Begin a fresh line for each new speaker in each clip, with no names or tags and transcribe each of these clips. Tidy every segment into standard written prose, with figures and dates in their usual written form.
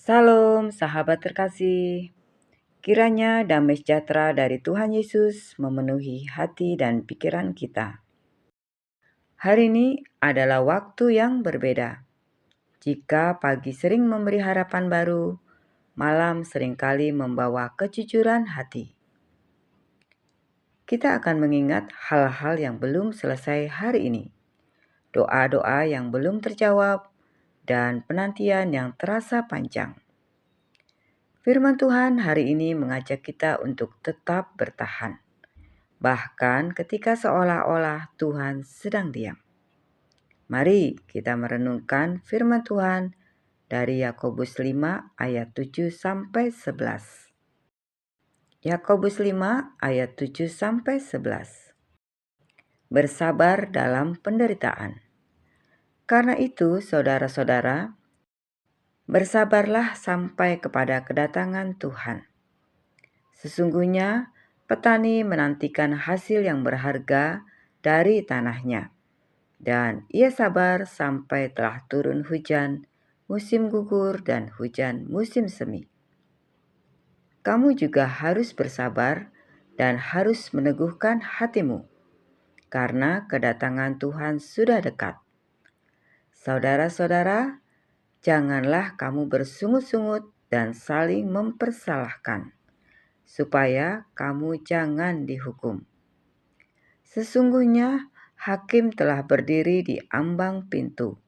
Salam, sahabat terkasih. Kiranya damai sejahtera dari Tuhan Yesus memenuhi hati dan pikiran kita. Hari ini adalah waktu yang berbeda. Jika pagi sering memberi harapan baru, malam seringkali membawa kejujuran hati. Kita akan mengingat hal-hal yang belum selesai hari ini, doa-doa yang belum terjawab, dan penantian yang terasa panjang. Firman Tuhan hari ini mengajak kita untuk tetap bertahan, bahkan ketika seolah-olah Tuhan sedang diam. Mari kita merenungkan firman Tuhan dari Yakobus 5 ayat 7-11. Yakobus 5 ayat 7-11. Bersabar dalam penderitaan. Karena itu, saudara-saudara, bersabarlah sampai kepada kedatangan Tuhan. Sesungguhnya, petani menantikan hasil yang berharga dari tanahnya, dan ia sabar sampai telah turun hujan, musim gugur, dan hujan musim semi. Kamu juga harus bersabar dan harus meneguhkan hatimu, karena kedatangan Tuhan sudah dekat. Saudara-saudara, janganlah kamu bersungut-sungut dan saling mempersalahkan, supaya kamu jangan dihukum. Sesungguhnya hakim telah berdiri di ambang pintu.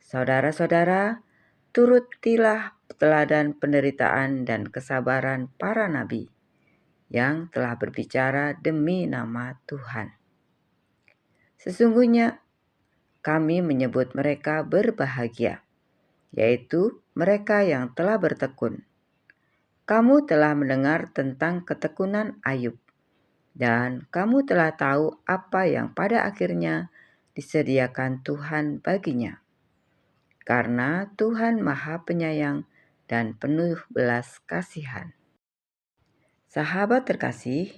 Saudara-saudara, turutilah teladan penderitaan dan kesabaran para nabi yang telah berbicara demi nama Tuhan. Sesungguhnya kami menyebut mereka berbahagia, yaitu mereka yang telah bertekun. Kamu telah mendengar tentang ketekunan Ayub, dan kamu telah tahu apa yang pada akhirnya disediakan Tuhan baginya. Karena Tuhan Maha Penyayang dan penuh belas kasihan. Sahabat terkasih,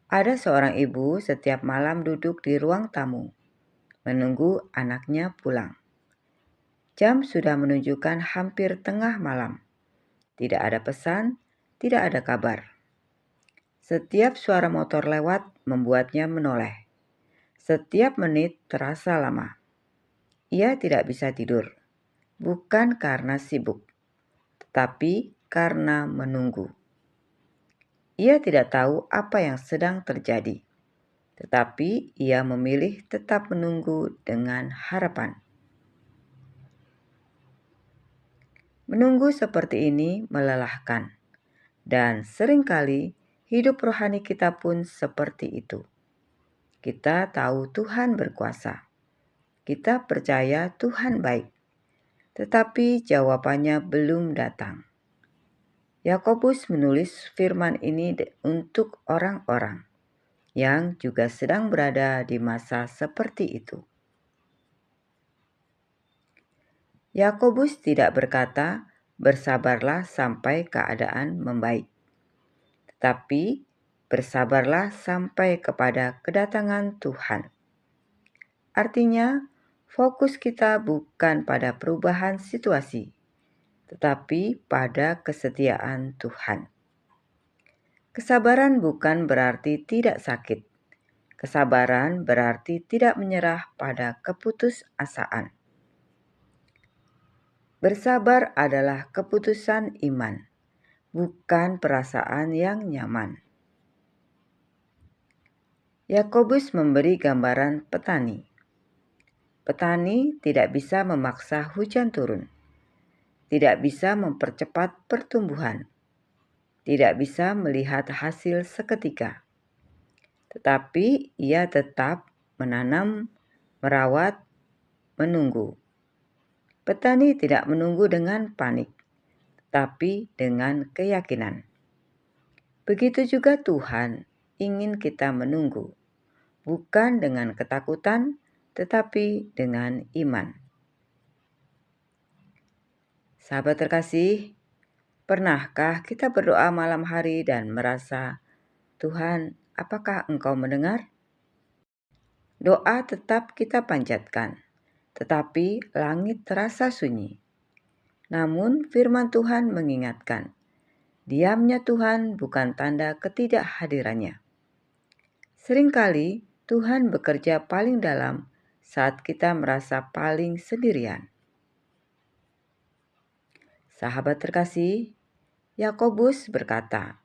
ada seorang ibu setiap malam duduk di ruang tamu, menunggu anaknya pulang. Jam sudah menunjukkan hampir tengah malam. Tidak ada pesan, tidak ada kabar. Setiap suara motor lewat membuatnya menoleh. Setiap menit terasa lama. Ia tidak bisa tidur, bukan karena sibuk, tetapi karena menunggu. Ia tidak tahu apa yang sedang terjadi, tetapi ia memilih tetap menunggu dengan harapan. Menunggu seperti ini melelahkan, dan seringkali hidup rohani kita pun seperti itu. Kita tahu Tuhan berkuasa. Kita percaya Tuhan baik, tetapi jawabannya belum datang. Yakobus menulis firman ini untuk orang-orang yang juga sedang berada di masa seperti itu. Yakobus tidak berkata, "Bersabarlah sampai keadaan membaik," tetapi bersabarlah sampai kepada kedatangan Tuhan. Artinya, fokus kita bukan pada perubahan situasi, tetapi pada kesetiaan Tuhan. Kesabaran bukan berarti tidak sakit. Kesabaran berarti tidak menyerah pada keputusasaan. Bersabar adalah keputusan iman, bukan perasaan yang nyaman. Yakobus memberi gambaran petani. Petani tidak bisa memaksa hujan turun, tidak bisa mempercepat pertumbuhan, tidak bisa melihat hasil seketika. Tetapi ia tetap menanam, merawat, menunggu. Petani tidak menunggu dengan panik, tapi dengan keyakinan. Begitu juga Tuhan ingin kita menunggu, bukan dengan ketakutan, tetapi dengan iman. Sahabat terkasih, pernahkah kita berdoa malam hari dan merasa, "Tuhan, apakah Engkau mendengar?" Doa tetap kita panjatkan, tetapi langit terasa sunyi. Namun firman Tuhan mengingatkan, diamnya Tuhan bukan tanda ketidakhadirannya. Seringkali Tuhan bekerja paling dalam saat kita merasa paling sendirian. Sahabat terkasih, Yakobus berkata,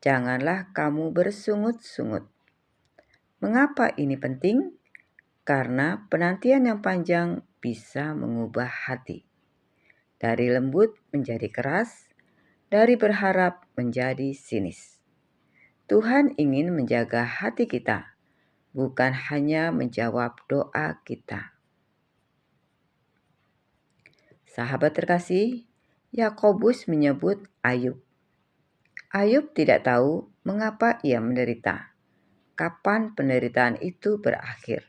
"Janganlah kamu bersungut-sungut." Mengapa ini penting? Karena penantian yang panjang bisa mengubah hati. Dari lembut menjadi keras, dari berharap menjadi sinis. Tuhan ingin menjaga hati kita, bukan hanya menjawab doa kita. Sahabat terkasih, Yakobus menyebut Ayub. Ayub tidak tahu mengapa ia menderita, kapan penderitaan itu berakhir.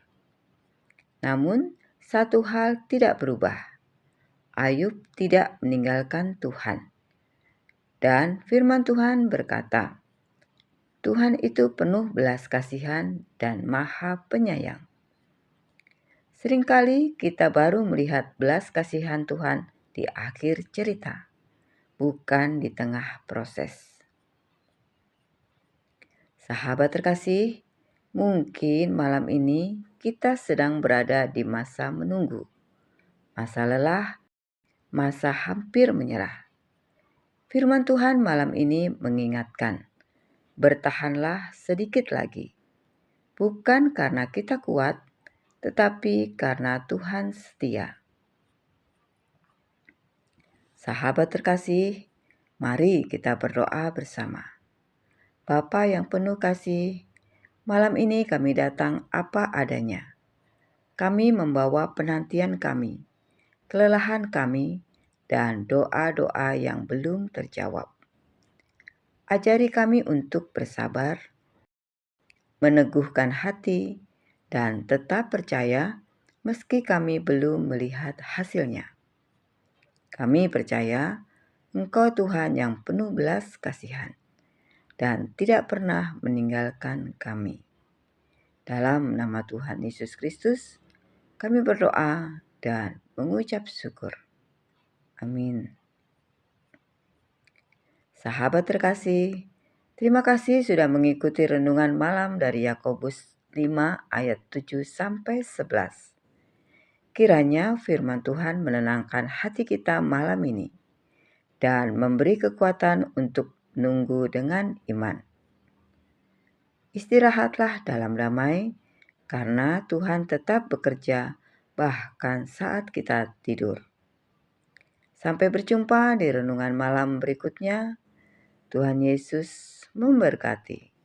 Namun, satu hal tidak berubah. Ayub tidak meninggalkan Tuhan. Dan firman Tuhan berkata, Tuhan itu penuh belas kasihan dan maha penyayang. Seringkali kita baru melihat belas kasihan Tuhan di akhir cerita, bukan di tengah proses. Sahabat terkasih, mungkin malam ini kita sedang berada di masa menunggu, masa lelah, masa hampir menyerah. Firman Tuhan malam ini mengingatkan, bertahanlah sedikit lagi, bukan karena kita kuat, tetapi karena Tuhan setia. Sahabat terkasih, mari kita berdoa bersama. Bapa yang penuh kasih, malam ini kami datang apa adanya. Kami membawa penantian kami, kelelahan kami, dan doa-doa yang belum terjawab. Ajari kami untuk bersabar, meneguhkan hati, dan tetap percaya meski kami belum melihat hasilnya. Kami percaya Engkau Tuhan yang penuh belas kasihan dan tidak pernah meninggalkan kami. Dalam nama Tuhan Yesus Kristus, kami berdoa dan mengucap syukur. Amin. Sahabat terkasih, terima kasih sudah mengikuti renungan malam dari Yakobus 5 ayat 7 sampai 11. Kiranya firman Tuhan menenangkan hati kita malam ini dan memberi kekuatan untuk menunggu dengan iman. Istirahatlah dalam damai, karena Tuhan tetap bekerja bahkan saat kita tidur. Sampai berjumpa di renungan malam berikutnya. Tuhan Yesus memberkati.